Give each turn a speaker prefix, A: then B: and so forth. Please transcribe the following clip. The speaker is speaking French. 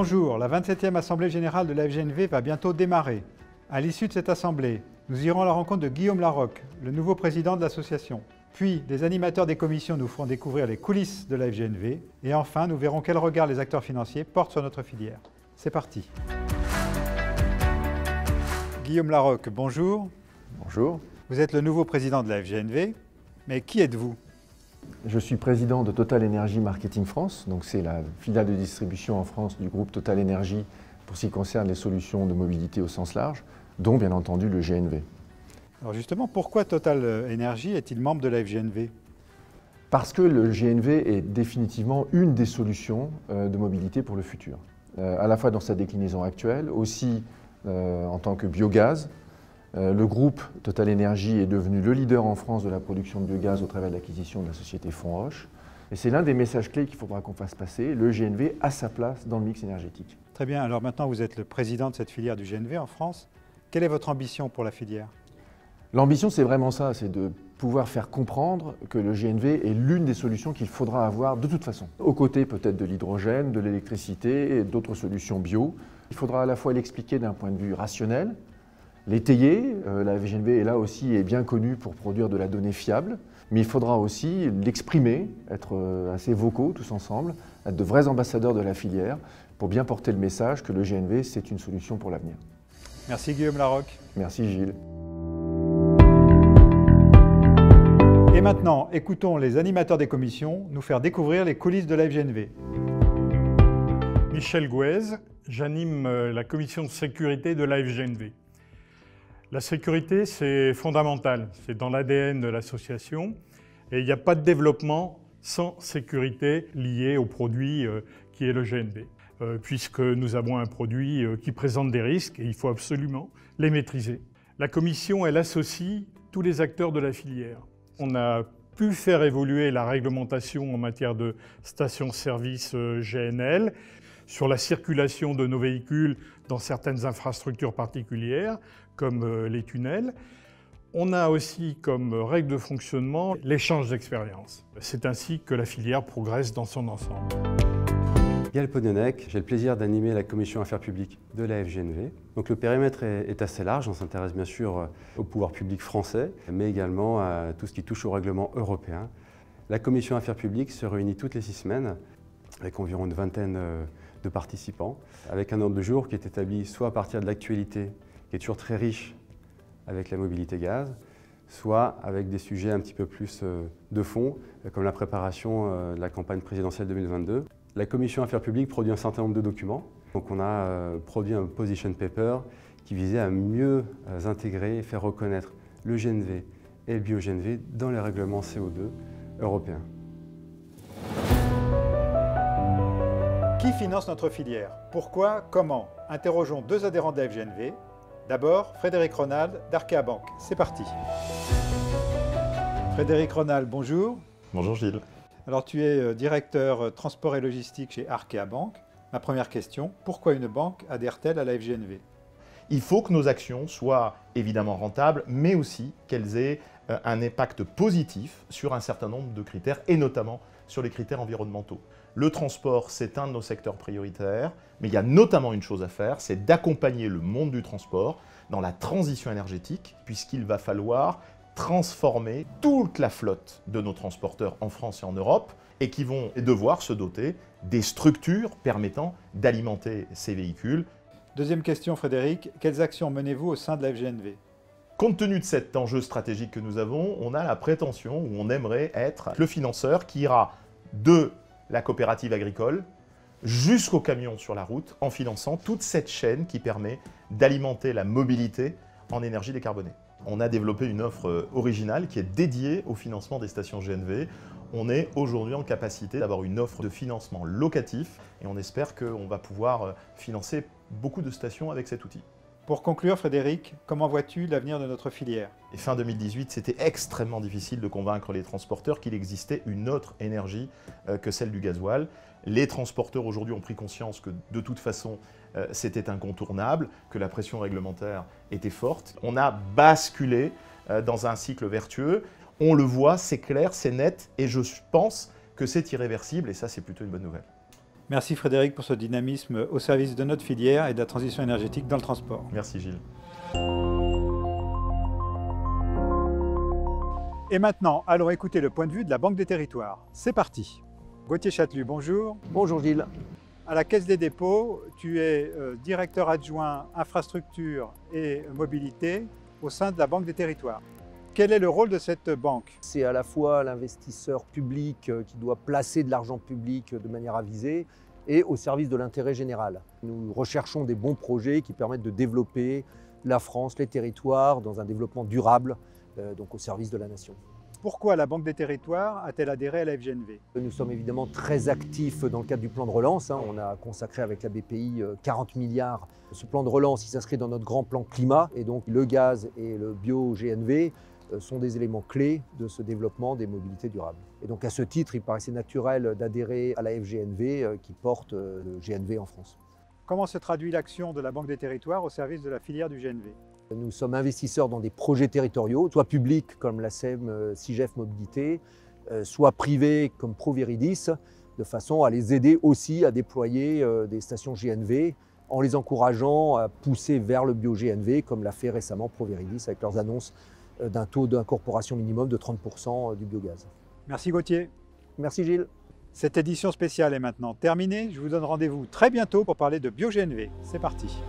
A: Bonjour, la 27e Assemblée Générale de la FGNV va bientôt démarrer. À l'issue de cette assemblée, nous irons à la rencontre de Guillaume Larocque, le nouveau président de l'association. Puis, les animateurs des commissions nous feront découvrir les coulisses de la FGNV. Et enfin, nous verrons quel regard les acteurs financiers portent sur notre filière. C'est parti. Guillaume Larocque, bonjour.
B: Bonjour.
A: Vous êtes le nouveau président de la FGNV, mais qui êtes-vous?
B: Je suis président de Total Energy Marketing France, donc c'est la filiale de distribution en France du groupe Total Energy pour ce qui concerne les solutions de mobilité au sens large, dont bien entendu le GNV.
A: Alors justement, pourquoi Total Energy est-il membre de la FGNV?
B: Parce que le GNV est définitivement une des solutions de mobilité pour le futur, à la fois dans sa déclinaison actuelle, aussi en tant que biogaz. Le groupe Total Energy est devenu le leader en France de la production de biogaz au travers de l'acquisition de la société Fonroche. Et c'est l'un des messages clés qu'il faudra qu'on fasse passer. Le GNV a sa place dans le mix énergétique.
A: Très bien, alors maintenant vous êtes le président de cette filière du GNV en France. Quelle est votre ambition pour la filière?
B: L'ambition, c'est vraiment ça, c'est de pouvoir faire comprendre que le GNV est l'une des solutions qu'il faudra avoir de toute façon. Aux côtés peut-être de l'hydrogène, de l'électricité et d'autres solutions bio. Il faudra à la fois l'expliquer d'un point de vue rationnel, l'étayer. La FGNV est là aussi est bien connue pour produire de la donnée fiable, mais il faudra aussi l'exprimer, être assez vocaux tous ensemble, être de vrais ambassadeurs de la filière pour bien porter le message que le GNV, c'est une solution pour l'avenir.
A: Merci Guillaume Larocque.
B: Merci Gilles.
A: Et maintenant, écoutons les animateurs des commissions nous faire découvrir les coulisses de la FGNV.
C: Michel Gouez, j'anime la commission de sécurité de la FGNV. La sécurité, c'est fondamental, c'est dans l'ADN de l'association et il n'y a pas de développement sans sécurité liée au produit qui est le GNV, puisque nous avons un produit qui présente des risques et il faut absolument les maîtriser. La commission, elle associe tous les acteurs de la filière. On a pu faire évoluer la réglementation en matière de stations-service GNL, sur la circulation de nos véhicules dans certaines infrastructures particulières, comme les tunnels. On a aussi comme règle de fonctionnement l'échange d'expériences. C'est ainsi que la filière progresse dans son ensemble.
D: Gaël Podionek, j'ai le plaisir d'animer la commission affaires publiques de la FGNV. Donc le périmètre est assez large, on s'intéresse bien sûr au pouvoir public français, mais également à tout ce qui touche au règlement européen. La commission affaires publiques se réunit toutes les 6 semaines, avec environ une vingtaine de participants, avec un ordre de jour qui est établi soit à partir de l'actualité, qui est toujours très riche avec la mobilité gaz, soit avec des sujets un petit peu plus de fond, comme la préparation de la campagne présidentielle 2022. La commission affaires publiques produit un certain nombre de documents. Donc on a produit un position paper qui visait à mieux intégrer et faire reconnaître le GNV et le bio-GNV dans les règlements CO2 européens.
A: Qui finance notre filière? Pourquoi? Comment? Interrogeons 2 adhérents de la FGNV. D'abord, Frédéric Ronald d'Arkea Bank. C'est parti. Frédéric Ronald, bonjour.
E: Bonjour Gilles.
A: Alors tu es directeur transport et logistique chez Arkea Bank. Ma première question, pourquoi une banque adhère-t-elle à la FGNV?
E: Il faut que nos actions soient évidemment rentables, mais aussi qu'elles aient un impact positif sur un certain nombre de critères, et notamment sur les critères environnementaux. Le transport, c'est un de nos secteurs prioritaires, mais il y a notamment une chose à faire, c'est d'accompagner le monde du transport dans la transition énergétique, puisqu'il va falloir transformer toute la flotte de nos transporteurs en France et en Europe, et qui vont devoir se doter des structures permettant d'alimenter ces véhicules.
A: Deuxième question Frédéric, quelles actions menez-vous au sein de la FGNV?
E: Compte tenu de cet enjeu stratégique que nous avons, on a la prétention, ou on aimerait être le financeur qui ira de la coopérative agricole jusqu'au camion sur la route en finançant toute cette chaîne qui permet d'alimenter la mobilité en énergie décarbonée. On a développé une offre originale qui est dédiée au financement des stations GNV. On est aujourd'hui en capacité d'avoir une offre de financement locatif et on espère qu'on va pouvoir financer beaucoup de stations avec cet outil.
A: Pour conclure Frédéric, comment vois-tu l'avenir de notre filière?
E: Et fin 2018, c'était extrêmement difficile de convaincre les transporteurs qu'il existait une autre énergie que celle du gasoil. Les transporteurs aujourd'hui ont pris conscience que de toute façon c'était incontournable, que la pression réglementaire était forte. On a basculé dans un cycle vertueux. On le voit, c'est clair, c'est net et je pense que c'est irréversible et ça c'est plutôt une bonne nouvelle.
A: Merci Frédéric pour ce dynamisme au service de notre filière et de la transition énergétique dans le transport.
E: Merci Gilles.
A: Et maintenant, allons écouter le point de vue de la Banque des Territoires. C'est parti. Gauthier Châtelu, bonjour.
F: Bonjour Gilles.
A: À la Caisse des dépôts, tu es directeur adjoint infrastructure et mobilité au sein de la Banque des Territoires. Quel est le rôle de cette banque?
F: C'est à la fois l'investisseur public qui doit placer de l'argent public de manière avisée et au service de l'intérêt général. Nous recherchons des bons projets qui permettent de développer la France, les territoires, dans un développement durable, donc au service de la nation.
A: Pourquoi la Banque des Territoires a-t-elle adhéré à la FGNV?
F: Nous sommes évidemment très actifs dans le cadre du plan de relance. On a consacré avec la BPI 40 milliards. Ce plan de relance, il s'inscrit dans notre grand plan climat et donc le gaz et le bio-GNV sont des éléments clés de ce développement des mobilités durables. Et donc à ce titre, il paraissait naturel d'adhérer à la FGNV qui porte le GNV en France.
A: Comment se traduit l'action de la Banque des Territoires au service de la filière du GNV?
F: Nous sommes investisseurs dans des projets territoriaux, soit publics comme la SEM CIGEF Mobilité, soit privés comme Proviridis, de façon à les aider aussi à déployer des stations GNV en les encourageant à pousser vers le bio-GNV, comme l'a fait récemment Proviridis avec leurs annonces d'un taux d'incorporation minimum de 30% du biogaz.
A: Merci Gauthier.
F: Merci Gilles.
A: Cette édition spéciale est maintenant terminée. Je vous donne rendez-vous très bientôt pour parler de bio-GNV. C'est parti.